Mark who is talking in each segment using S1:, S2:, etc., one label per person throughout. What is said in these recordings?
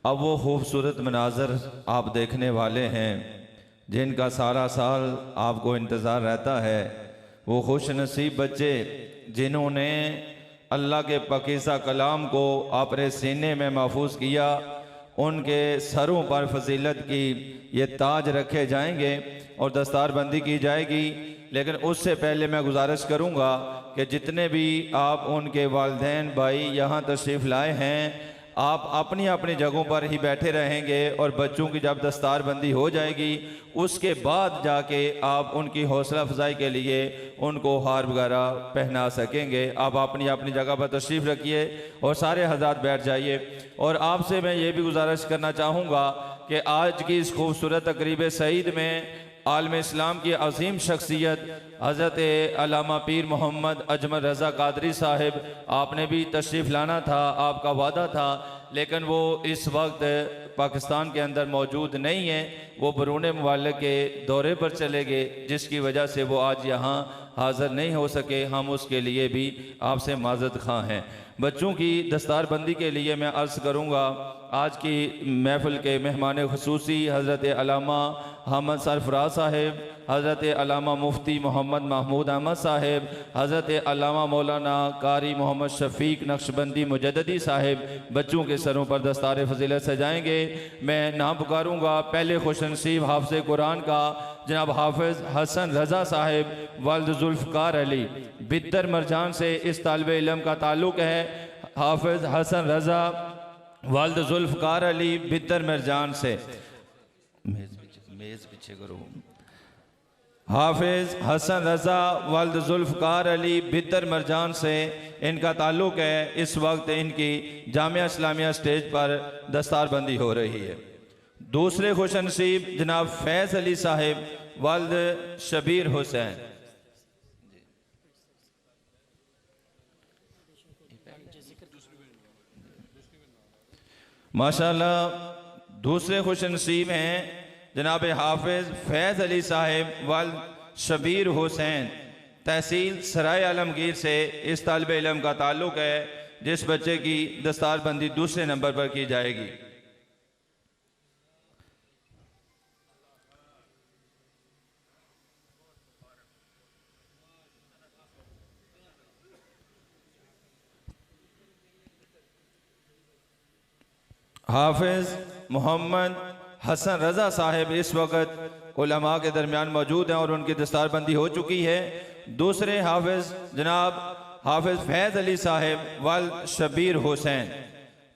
S1: अब वो खूबसूरत मनाज़र आप देखने वाले हैं जिनका सारा साल आपको इंतज़ार रहता है। वो खुश नसीब बच्चे जिन्होंने अल्लाह के पाकीज़ा कलाम को अपने सीने में महफूज किया, उनके सरों पर फजीलत की ये ताज रखे जाएंगे और दस्तारबंदी की जाएगी। लेकिन उससे पहले मैं गुजारिश करूंगा कि जितने भी आप उनके वालिदैन भाई यहाँ तशरीफ़ लाए हैं, आप अपनी अपनी जगहों पर ही बैठे रहेंगे और बच्चों की जब दस्तारबंदी हो जाएगी उसके बाद जाके आप उनकी हौसला अफजाई के लिए उनको हार वगैरह पहना सकेंगे। आप अपनी अपनी जगह पर तशरीफ़ रखिए और सारे हज़रात बैठ जाइए। और आपसे मैं ये भी गुजारिश करना चाहूँगा कि आज की इस खूबसूरत तकरीब सईद में आलम इस्लाम की अजीम शख्सियत हज़रत अल्लामा पीर मोहम्मद अजमल रज़ा कादरी साहिब, आपने भी तशरीफ़ लाना था, आपका वादा था, लेकिन वो इस वक्त पाकिस्तान के अंदर मौजूद नहीं है। वो बरून मुबालक के दौरे पर चले गए, जिसकी वजह से वो आज यहाँ हाज़िर नहीं हो सके। हम उसके लिए भी आपसे माज़रत ख़्वाह हैं। बच्चों की दस्तारबंदी के लिए मैं अर्ज़ करूँगा, आज की महफ़िल के मेहमान ख़ुसूसी हज़रत अल्लामा अहमद सरफराज साहिब, हज़रत अल्लामा मुफ्ती मोहम्मद महमूद अहमद साहिब, हज़रत अल्लामा मौलाना कारी मोहम्मद शफ़ीक नक्शबंदी मुजद्दिदी साहिब बच्चों के सरों पर दस्तार फजीलत सजाएंगे। मैं नाम पुकारूँगा। पहले खुशनसीब हाफ़िज़ कुरान का जनाब हाफिज़ हसन रज़ा साहिब वालिद जुल्फ़कार अली बिद्दर मरजान से इस तालिब इल्म का ताल्लुक़ है। हाफिज़ हसन रज़ा वालिद जुल्फ़कार अली बिद्दर मरजान से, मेज़ पीछे करो। हाफिज़ हसन रज़ा वालिद जुल्फ़कार अली बिद्दर मरजान से इनका ताल्लुक़ है। इस वक्त इनकी जामिया इस्लामिया स्टेज पर दस्तारबंदी हो रही है। दूसरे खुशनसीब जनाब फैज़ अली साहिब वालिद शबीर हुसैन, माशाअल्लाह। दूसरे खुशनसीब हैं जनाब हाफिज़ फैज़ अली साहिब वालिद शबीर हुसैन, तहसील सराय आलमगीर से इस तालिब इल्म का ताल्लुक़ है, जिस बच्चे की दस्तारबंदी दूसरे नंबर पर की जाएगी। हाफिज़ मोहम्मद हसन रज़ा साहिब इस वक्त उलमा के दरमियान मौजूद हैं और उनकी दस्तारबंदी हो चुकी है। दूसरे हाफिज़ जनाब हाफिज़ फैज़ अली साहिब वालिद शबीर हुसैन,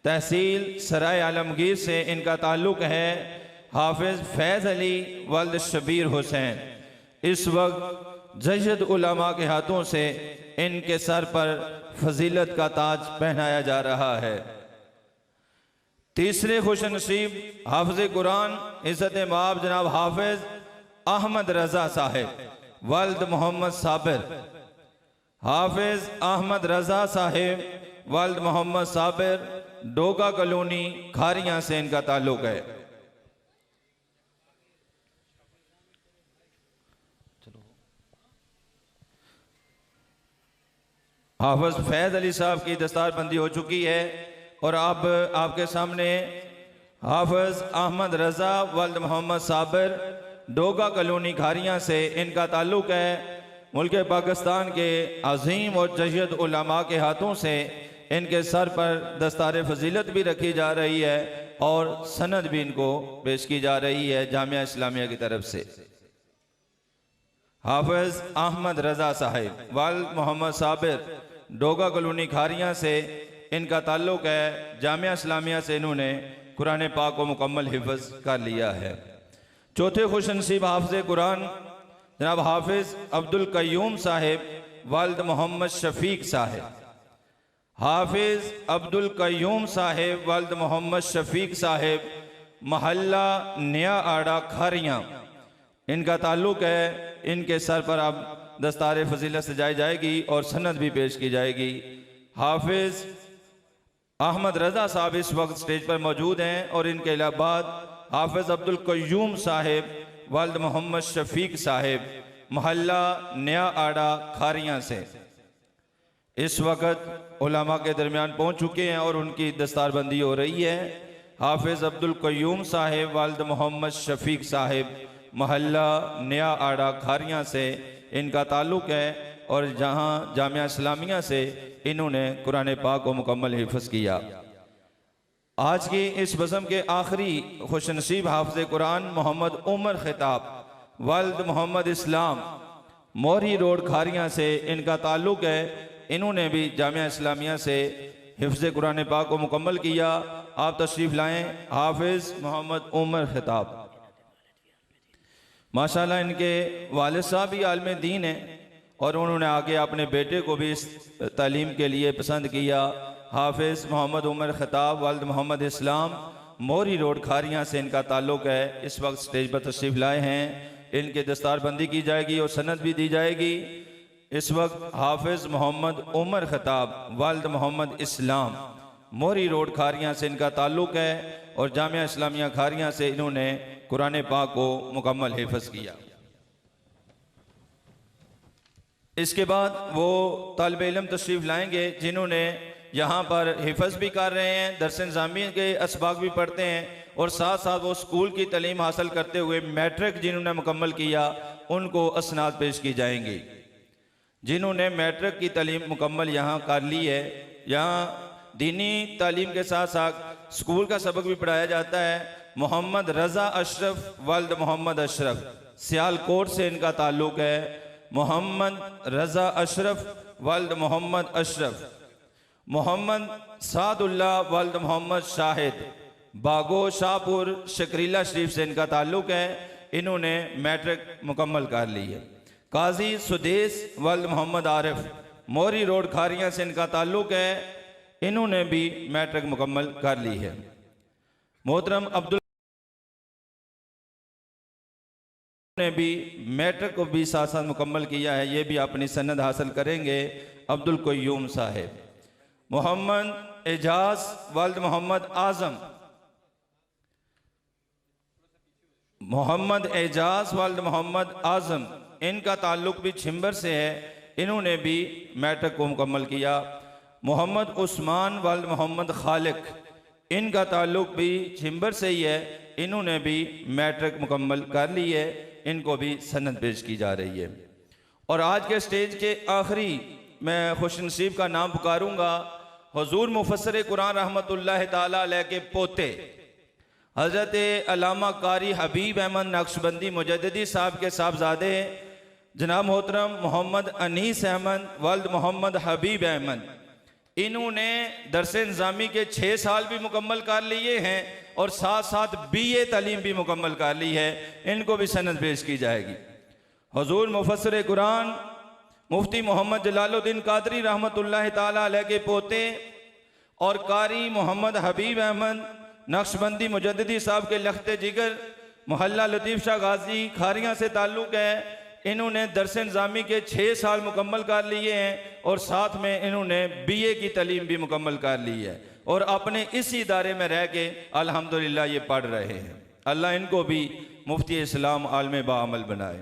S1: तहसील सराय आलमगीर से इनका ताल्लुक़ है। हाफिज़ फैज़ अली वालिद शबीर हुसैन इस वक्त जयद उलमा के हाथों से इनके सर पर फजीलत का ताज पहनाया जा रहा है। तीसरे खुशनसीब हाफिज़ कुरान इज़्ज़त माब जनाब हाफिज़ अहमद रज़ा साहिब वालिद मोहम्मद साबिर, हाफिज़ अहमद रज़ा साहिब वालिद मोहम्मद साबिर डोगा कॉलोनी खारियां से इनका ताल्लुक़ है। हाफिज़ फैज़ अली साहब की दस्तारबंदी हो चुकी है और अब आपके सामने हाफिज़ अहमद रज़ा वालिद मोहम्मद साबिर डोगा कॉलोनी खारियां से इनका ताल्लुक़ है। मुल्क पाकिस्तान के अजीम और जयद उलमा के हाथों से इनके सर पर दस्तार फजीलत भी रखी जा रही है और सनद भी इनको पेश की जा रही है जामिया इस्लामिया की तरफ से। हाफिज़ अहमद रज़ा साहिब वालिद मोहम्मद साबिर डोगा कॉलोनी खारियां से इनका ताल्लुक़ है। जामिया इस्लामिया से इन्होंने कुरान पाक को मुकम्मल हिफ्ज़ कर लिया है। चौथे खुशनसीब हाफिज़ कुरान जनाब हाफिज़ अब्दुल कय्यूम साहिब वालिद मोहम्मद शफ़ीक साहिब, हाफिज़ अब्दुल कय्यूम साहिब वालिद मोहम्मद शफ़ीक साहिब महल्ला नया आड़ा खारियां इनका ताल्लुक़ है। इनके सर पर अब दस्तार फजीलत सजाई जाएगी और सनद भी पेश की जाएगी। हाफिज़ अहमद रज़ा साहब इस वक्त स्टेज पर मौजूद हैं और इनके बाद हाफिज़ अब्दुल कय्यूम साहिब वालिद मोहम्मद शफ़ीक साहिब महल्ला नया आड़ा खारियां से इस वक्त उलमा के दरमियान पहुँच चुके हैं और उनकी दस्तारबंदी हो रही है। हाफिज़ अब्दुल क़य्यूम साहिब वालिद मोहम्मद शफीक साहिब महल्ला नया आड़ा खारियाँ से इनका ताल्लुक़ है और जहाँ जामिया इस्लामिया से इन्होंने कुरान पाक को मुकम्मल हिफ्ज़ किया। आज की इस बज़म के आखिरी खुशनसीब हाफ़िज़ कुरान मोहम्मद उमर खिताब वालिद मोहम्मद इस्लाम मोरी रोड खारियाँ से इनका ताल्लुक़ है। इन्होंने भी जामिया इस्लामिया से हिफ्ज़ कुरान पाक को मुकम्मल किया। आप तशरीफ़ लाएँ। हाफिज़ मोहम्मद उमर खिताब माशाल्लाह इनके वालिद साहब भी आलिम दीन हैं और उन्होंने आगे अपने बेटे को भी इस तालीम के लिए पसंद किया। हाफिज़ मोहम्मद उमर खिताब वालिद मोहम्मद इस्लाम मोरी रोड खारियाँ से इनका ताल्लुक़ है। इस वक्त स्टेज पर तशरीफ़ लाए हैं। इनके दस्तारबंदी की जाएगी और सनद भी दी जाएगी। इस वक्त हाफिज़ मोहम्मद उमर खिताब वालिद मोहम्मद इस्लाम मोरी रोड खारियाँ से इनका ताल्लुक़ है और जामिया इस्लामिया खारियाँ से इन्होंने कुरान पाक को मुकम्मल हिफ्ज़ किया। इसके बाद वो तालिब इल्म तशरीफ़ लाएंगे जिन्होंने यहाँ पर हिफ्ज़ भी कर रहे हैं, दरस निज़ामी के असबाक भी पढ़ते हैं और साथ साथ वो स्कूल की तालीम हासिल करते हुए मैट्रिक जिन्होंने मुकम्मल किया उनको असनाद पेश की जाएंगी। जिन्होंने मैट्रिक की तालीम मुकम्मल यहाँ कर ली है, यहाँ दीनी तालीम के साथ साथ स्कूल का सबक भी पढ़ाया जाता है। मोहम्मद रज़ा अशरफ वालिद मोहम्मद अशरफ सियालकोट से इनका ताल्लुक़ है। मोहम्मद रज़ा अशरफ वालिद मोहम्मद अशरफ। मोहम्मद सादुल्लाह वालिद मोहम्मद शाहिद बागो शाहपुर शकरीला शरीफ से इनका ताल्लुक़ है। इन्होंने मैट्रिक मुकम्मल कर ली है। काजी सुदेश वालिद मोहम्मद आरिफ मोरी रोड खारियाँ से इनका ताल्लुक़ है। इन्होंने भी मैट्रिक मुकम्मल कर ली है। मोहतरम अब्दुल ने भी मैट्रिक को भी साथ साथ मुकम्मल किया है। ये भी अपनी सनद हासिल करेंगे। अब्दुल क़य्यूम साहिब। मोहम्मद एजाज वालिद मोहम्मद आज़म मोहम्मद एजाज वालिद मोहम्मद आज़म इनका ताल्लुक़ भी छिंबर से है। इन्होंने भी मैट्रिक को मुकम्मल किया। मोहम्मद उस्मान वालिद मोहम्मद खालिक इनका ताल्लुक़ भी छिंबर से ही है। इन्होंने भी मैट्रिक मुकम्मल कर ली है। इनको भी सनद पेश की जा रही है। और आज के स्टेज के आखिरी मैं खुशनसीब का नाम पुकारूंगा। हुजूर मुफस्सिर कुरान रहमतुल्लाह ताला अलैह के पोते हज़रत अल्लामा कारी हबीब अहमद नक्शबंदी मुजद्दिदी साहब के साहबजादे जनाब मोहतरम मोहम्मद अनीस अहमद वालिद मोहम्मद हबीब अहमद, इन्होंने दरस निज़ामी के 6 साल भी मुकम्मल कर लिए हैं और साथ साथ BA तालीम भी मुकम्मल कर ली है। इनको भी सनद पेश की जाएगी। हुजूर मुफस्सिर कुरान मुफ्ती मोहम्मद जलालुद्दीन कादरी रहमतुल्लाह ताला अलैह के पोते और कारी मोहम्मद हबीब अहमद नक्शबंदी मुजद्दिदी साहब के लख्ते जिगर मोहल्ला लतीफ़ शाह गाजी खारियाँ से ताल्लुक़ है। इन्होंने दरस निज़ामी के 6 साल मुकम्मल कर लिए हैं और साथ में इन्होंने BA की तालीम भी मुकम्मल कर ली है और अपने इसी इदारे में रह के अल्हम्दुलिल्लाह ये पढ़ रहे हैं। अल्लाह इनको भी मुफ्ती इस्लाम आलिम बाअमल बनाए।